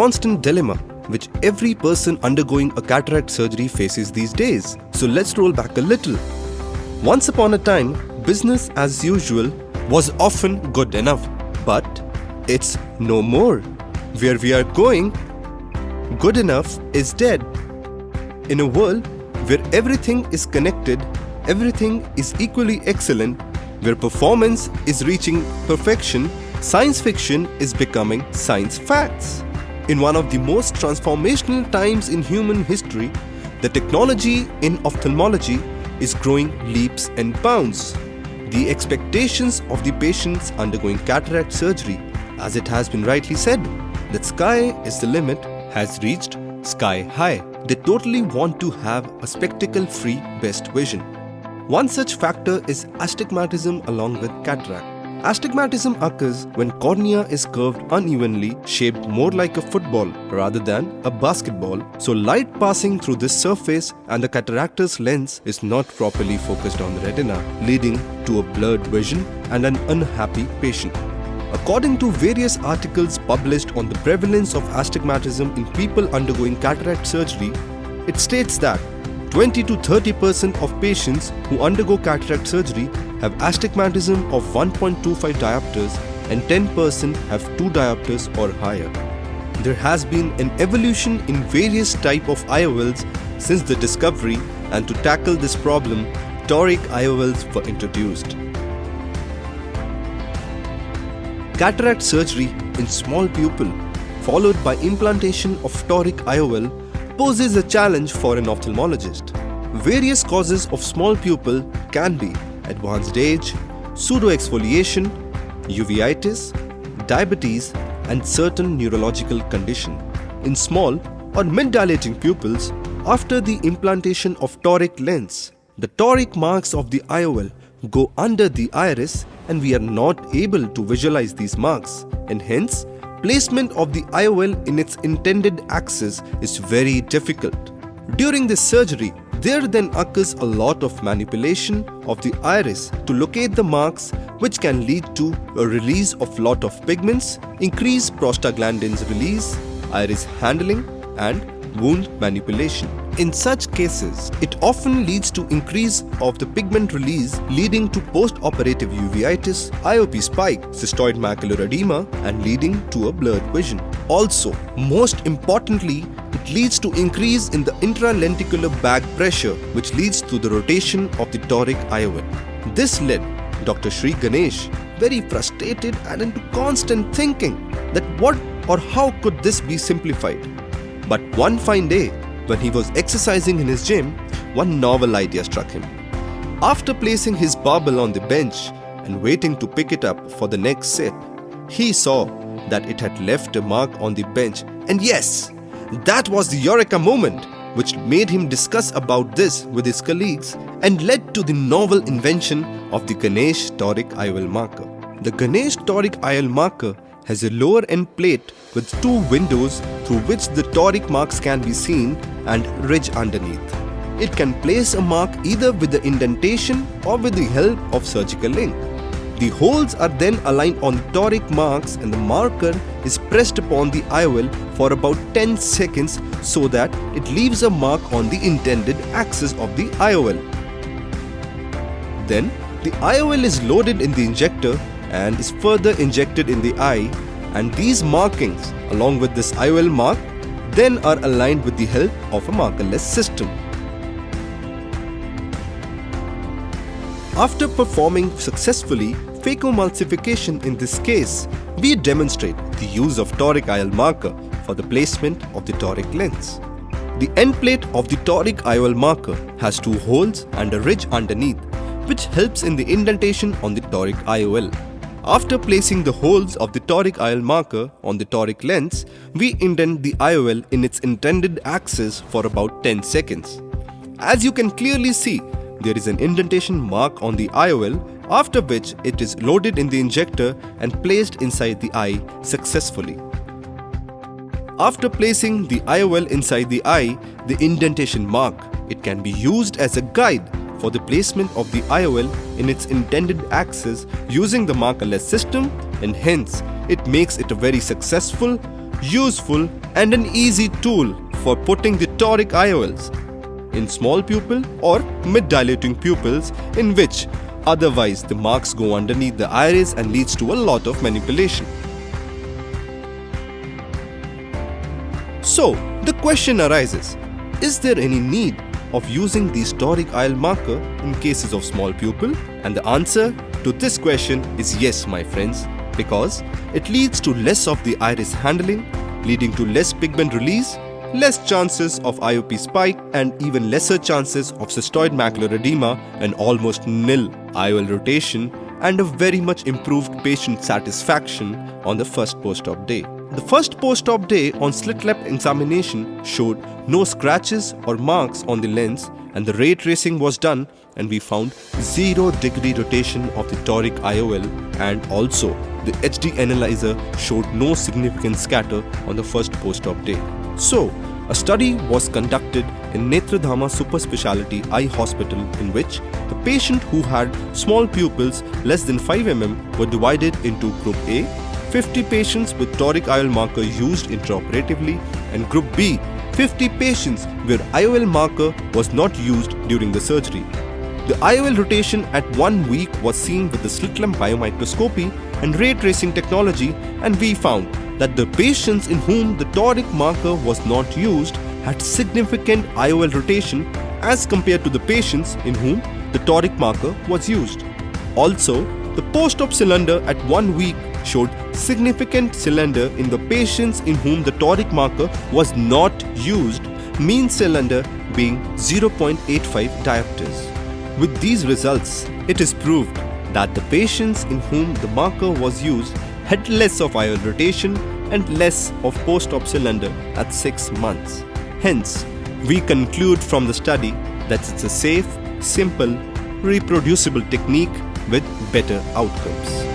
constant dilemma which every person undergoing a cataract surgery faces these days. So let's roll back a little. Once upon a time, business as usual was often good enough, but it's no more. Where we are going, good enough is dead. In a world where everything is connected, everything is equally excellent, where performance is reaching perfection, science fiction is becoming science facts. In one of the most transformational times in human history, the technology in ophthalmology is growing leaps and bounds. The expectations of the patients undergoing cataract surgery, as it has been rightly said, that sky is the limit, has reached sky high. They totally want to have a spectacle-free best vision. One such factor is astigmatism along with cataract. Astigmatism occurs when cornea is curved unevenly, shaped more like a football rather than a basketball, so light passing through this surface and the cataractous lens is not properly focused on the retina, leading to a blurred vision and an unhappy patient. According to various articles published on the prevalence of astigmatism in people undergoing cataract surgery, it states that 20 to 30% of patients who undergo cataract surgery have astigmatism of 1.25 diopters and 10% have 2 diopters or higher. There has been an evolution in various types of IOLs since the discovery, and to tackle this problem, toric IOLs were introduced. Cataract surgery in small pupil, followed by implantation of toric IOL, poses a challenge for an ophthalmologist. Various causes of small pupil can be advanced age, pseudoexfoliation, uveitis, diabetes, and certain neurological condition. In small or mid-dilating pupils, after the implantation of toric lens, the toric marks of the IOL go under the iris and we are not able to visualize these marks, and hence placement of the IOL in its intended axis is very difficult. During this surgery, there then occurs a lot of manipulation of the iris to locate the marks, which can lead to a release of lot of pigments, increased prostaglandins release, iris handling, and wound manipulation. In such cases, it often leads to increase of the pigment release, leading to post-operative uveitis, IOP spike, cystoid macular edema, and leading to a blurred vision. Also, most importantly, it leads to increase in the intralenticular bag pressure, which leads to the rotation of the toric IOL. This led Dr. Sri Ganesh very frustrated and into constant thinking that what or how could this be simplified. But one fine day, when he was exercising in his gym, one novel idea struck him. After placing his barbell on the bench and waiting to pick it up for the next set, he saw that it had left a mark on the bench, and yes, that was the eureka moment which made him discuss about this with his colleagues and led to the novel invention of the Ganesh toric IOL marker. The Ganesh toric IOL marker has a lower end plate with 2 windows through which the toric marks can be seen and ridge underneath. It can place a mark either with the indentation or with the help of surgical ink. The holes are then aligned on toric marks and the marker is pressed upon the IOL for about 10 seconds so that it leaves a mark on the intended axis of the IOL. Then the IOL is loaded in the injector and is further injected in the eye, and these markings along with this IOL mark then are aligned with the help of a markerless system. After performing successfully phacoemulsification in this case, we demonstrate the use of toric IOL marker for the placement of the toric lens. The end plate of the toric IOL marker has 2 holes and a ridge underneath, which helps in the indentation on the toric IOL. After placing the holes of the toric IOL marker on the toric lens, we indent the IOL in its intended axis for about 10 seconds. As you can clearly see, there is an indentation mark on the IOL, after which it is loaded in the injector and placed inside the eye successfully. After placing the IOL inside the eye, the indentation mark, it can be used as a guide for the placement of the IOL in its intended axis using the markerless system, and hence it makes it a very successful, useful and an easy tool for putting the toric IOLs in small pupil or mid-dilating pupils, in which otherwise the marks go underneath the iris and leads to a lot of manipulation. So, the question arises, is there any need of using these toric IOL marker in cases of small pupil? And the answer to this question is yes, my friends, because it leads to less of the iris handling, leading to less pigment release, less chances of IOP spike, and even lesser chances of cystoid macular edema, and almost nil IOL rotation, and a very much improved patient satisfaction on the first post-op day. The first post-op day on slit lamp examination showed no scratches or marks on the lens, and the ray tracing was done and we found 0-degree rotation of the toric IOL, and also the HD analyzer showed no significant scatter on the first post-op day. So, a study was conducted in Netradhama Super Speciality Eye Hospital, in which the patient who had small pupils less than 5 mm were divided into Group A, 50 patients with toric IOL marker used intraoperatively, and Group B, 50 patients where IOL marker was not used during the surgery. The IOL rotation at 1 week was seen with the slit lamp biomicroscopy and ray tracing technology, and we found that the patients in whom the toric marker was not used had significant IOL rotation as compared to the patients in whom the toric marker was used. Also, the post-op cylinder at 1 week showed significant cylinder in the patients in whom the toric marker was not used, mean cylinder being 0.85 diopters. With these results, it is proved that the patients in whom the marker was used had less of IOL rotation and less of post-op cylinder at 6 months. Hence, we conclude from the study that it's a safe, simple, reproducible technique with better outcomes.